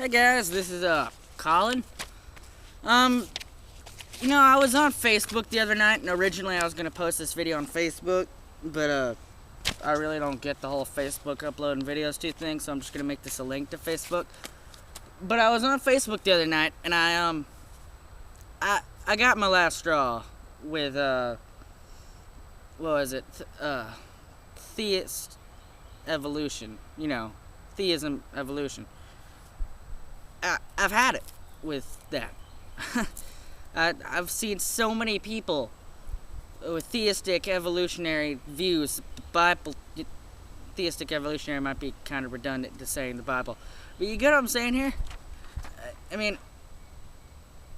Hey guys, this is Colin. I was on Facebook the other night, and originally I was gonna post this video on Facebook, but I really don't get the whole Facebook uploading videos to thing, so I'm just gonna make this a link to Facebook. But I was on Facebook the other night, and I got my last straw with what was it? Theist evolution. Theism evolution. I've had it with that. I've seen so many people with theistic evolutionary views. Theistic evolutionary might be kind of redundant to saying the Bible, but you get what I'm saying here?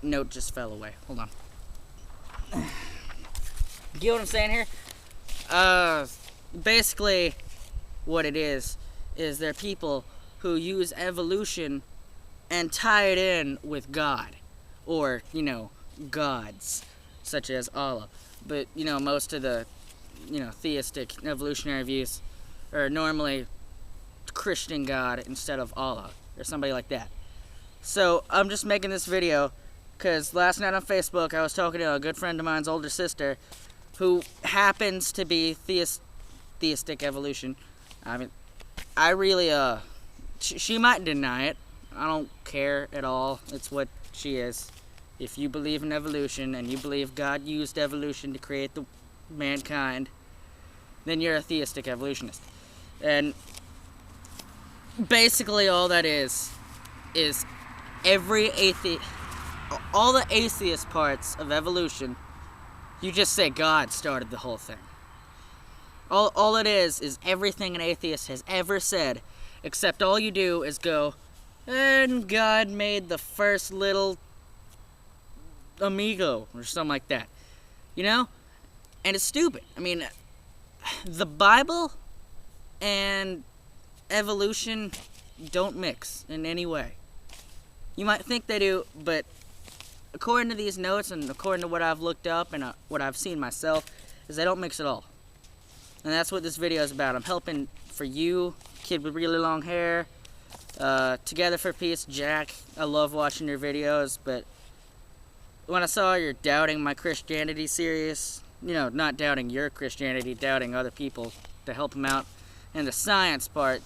Note just fell away. Hold on. You get what I'm saying here? Basically, what it is there are people who use evolution and tie it in with God, or, gods, such as Allah. But, most of the, theistic evolutionary views are normally Christian God instead of Allah, or somebody like that. So, I'm just making this video because last night on Facebook, I was talking to a good friend of mine's older sister who happens to be theistic evolution. I really, she might deny it. I don't care at all. It's what she is. If you believe in evolution and you believe God used evolution to create the mankind, then you're a theistic evolutionist. And basically all that is every all the atheist parts of evolution, you just say God started the whole thing. All it is everything an atheist has ever said, except all you do is go, and God made the first little amigo, or something like that. And it's stupid. The Bible and evolution don't mix in any way. You might think they do, but according to these notes and according to what I've looked up and what I've seen myself, is they don't mix at all. And that's what this video is about. I'm helping for you, kid with really long hair, Together for Peace, Jack. I love watching your videos, but when I saw you're doubting my Christianity series, not doubting your Christianity, doubting other people to help them out, and the science part,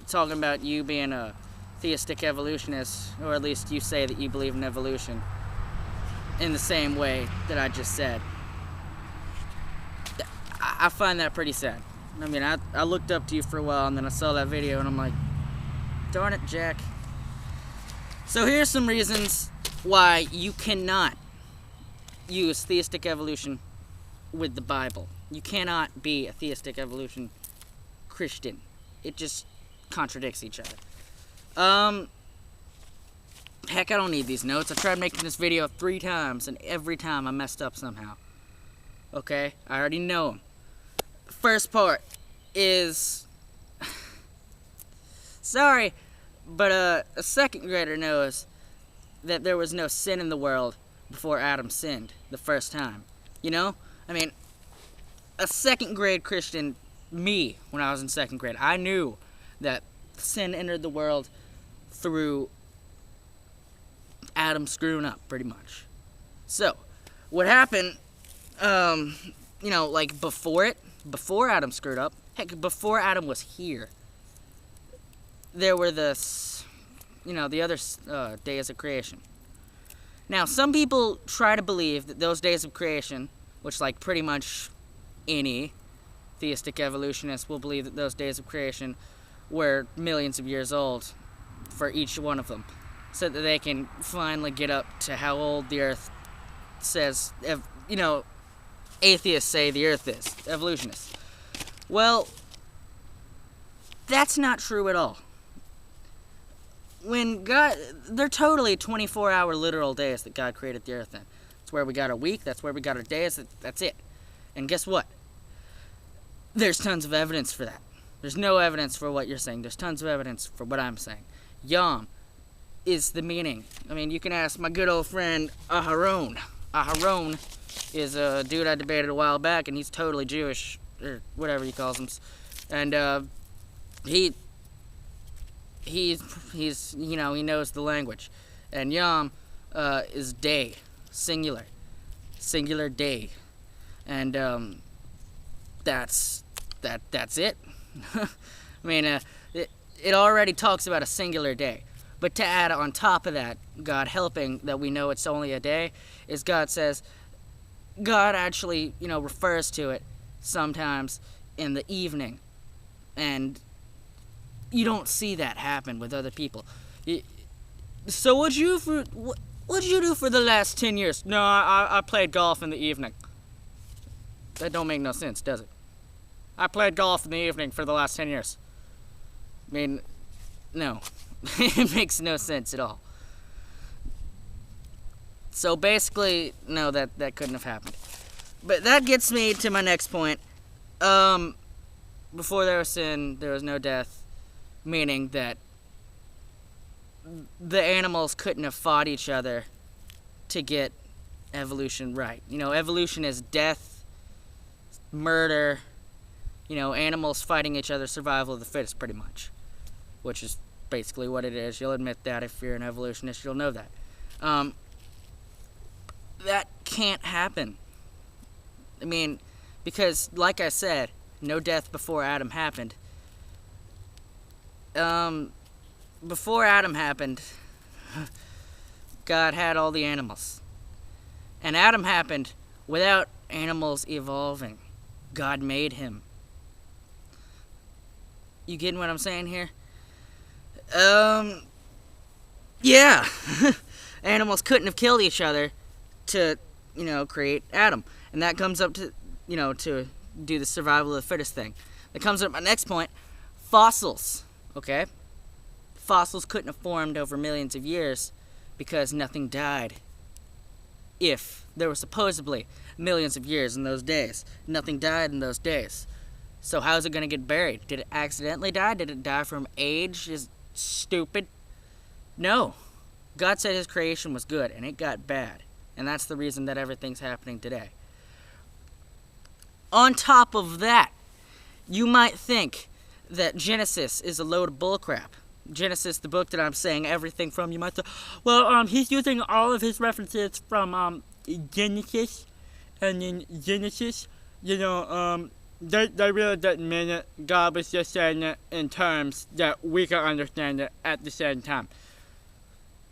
talking about you being a theistic evolutionist, or at least you say that you believe in evolution in the same way that I just said. I find that pretty sad. I looked up to you for a while, and then I saw that video, and I'm like, darn it, Jack. So here's some reasons why you cannot use theistic evolution with the Bible. You cannot be a theistic evolution Christian. It just contradicts each other. Heck, I don't need these notes. I tried making this video 3 times, and every time I messed up somehow. Okay? I already know them. First part is... Sorry, but a second grader knows that there was no sin in the world before Adam sinned the first time. A second grade Christian, me, when I was in second grade, I knew that sin entered the world through Adam screwing up, pretty much. So, what happened, before Adam screwed up, heck, before Adam was here, there were the other days of creation. Now, some people try to believe that those days of creation, which pretty much any theistic evolutionist will believe that those days of creation were millions of years old for each one of them, so that they can finally get up to how old the earth says, atheists say the earth is, evolutionists. Well, that's not true at all. They're totally 24-hour literal days that God created the earth in. That's where we got our week, that's where we got our days, that's it. And guess what? There's tons of evidence for that. There's no evidence for what you're saying. There's tons of evidence for what I'm saying. Yom is the meaning. You can ask my good old friend Aharon. Aharon is a dude I debated a while back, and he's totally Jewish, or whatever he calls him. And he he's he knows the language, and Yom is day, singular day, and that's it. I mean, it already talks about a singular day, but to add on top of that, God helping that we know it's only a day, is God says, God actually refers to it sometimes in the evening, and you don't see that happen with other people. So what'd you do for the last 10 years? No, I played golf in the evening. That don't make no sense, does it? I played golf in the evening for the last 10 years. I mean, no. It makes no sense at all. So basically, no, that couldn't have happened. But that gets me to my next point. Before there was sin, there was no death, meaning that the animals couldn't have fought each other to get evolution right. Evolution is death, murder, animals fighting each other, survival of the fittest, pretty much, which is basically what it is. You'll admit that if you're an evolutionist, you'll know that. That can't happen. I mean, because, like I said, no death before Adam happened. Before Adam happened, God had all the animals. And Adam happened without animals evolving. God made him. You getting what I'm saying here? Yeah. Animals couldn't have killed each other to, create Adam. And that comes up to, to do the survival of the fittest thing. That comes up my next point. Fossils. Okay? Fossils couldn't have formed over millions of years because nothing died. If there were supposedly millions of years in those days, nothing died in those days. So how's it going to get buried? Did it accidentally die? Did it die from age? Is stupid? No. God said his creation was good, and it got bad. And that's the reason that everything's happening today. On top of that, you might think that Genesis is a load of bullcrap. Genesis, the book that I'm saying everything from, you might say, well, he's using all of his references from Genesis, and in Genesis, they really didn't mean it. God was just saying it in terms that we can understand it at the same time.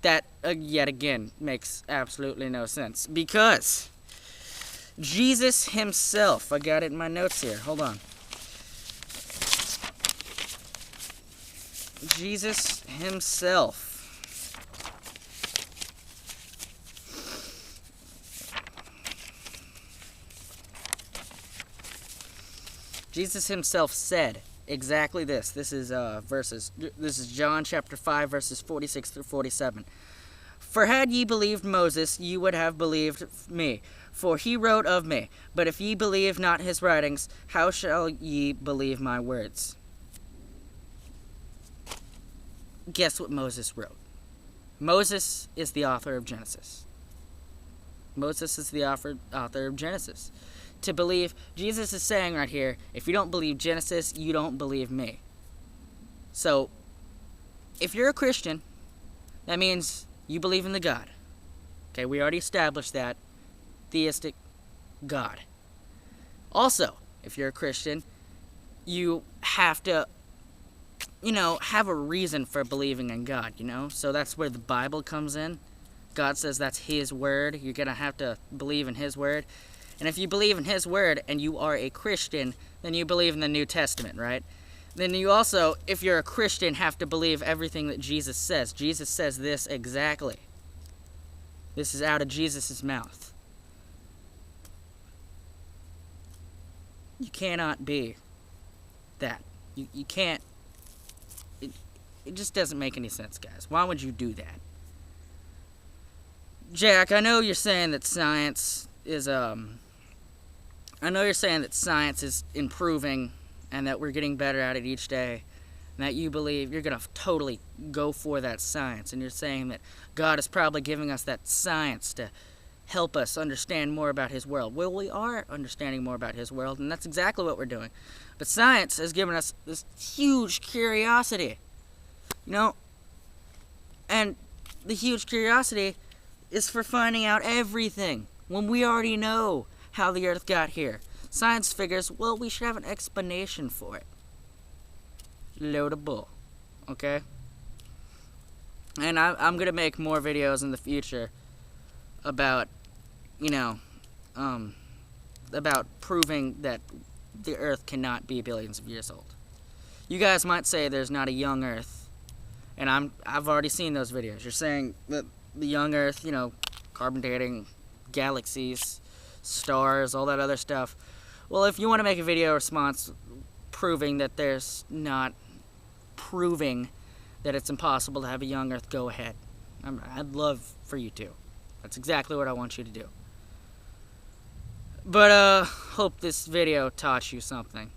That, yet again, makes absolutely no sense. Because Jesus himself, I got it in my notes here, hold on. Jesus himself. Jesus himself said exactly this. This is This is John chapter 5, verses 46 through 47. For had ye believed Moses, ye would have believed me, for he wrote of me. But if ye believe not his writings, how shall ye believe my words? Guess what Moses wrote? Moses is the author of Genesis. Moses is the author of Genesis. To believe, Jesus is saying right here, if you don't believe Genesis, you don't believe me. So, if you're a Christian, that means you believe in the God. Okay, we already established that. Theistic God. Also, if you're a Christian, you have to have a reason for believing in God, So that's where the Bible comes in. God says that's his word. You're going to have to believe in his word. And if you believe in his word and you are a Christian, then you believe in the New Testament, right? Then you also, if you're a Christian, have to believe everything that Jesus says. Jesus says this exactly. This is out of Jesus' mouth. You cannot be that. You can't. It just doesn't make any sense, guys. Why would you do that? Jack, I know you're saying that science is improving and that we're getting better at it each day, and that you believe you're going to totally go for that science, and you're saying that God is probably giving us that science to help us understand more about his world. Well, we are understanding more about his world, and that's exactly what we're doing. But science has given us this huge curiosity. You know? And the huge curiosity is for finding out everything when we already know how the Earth got here. Science figures, well, we should have an explanation for it. Load of bull. Okay? And I'm going to make more videos in the future about, about proving that the Earth cannot be billions of years old. You guys might say there's not a young Earth, and I've already seen those videos. You're saying that the young Earth, carbon dating, galaxies, stars, all that other stuff. Well, if you want to make a video response proving that there's not, proving that it's impossible to have a young Earth, go ahead. I'd love for you to. That's exactly what I want you to do. But, hope this video taught you something.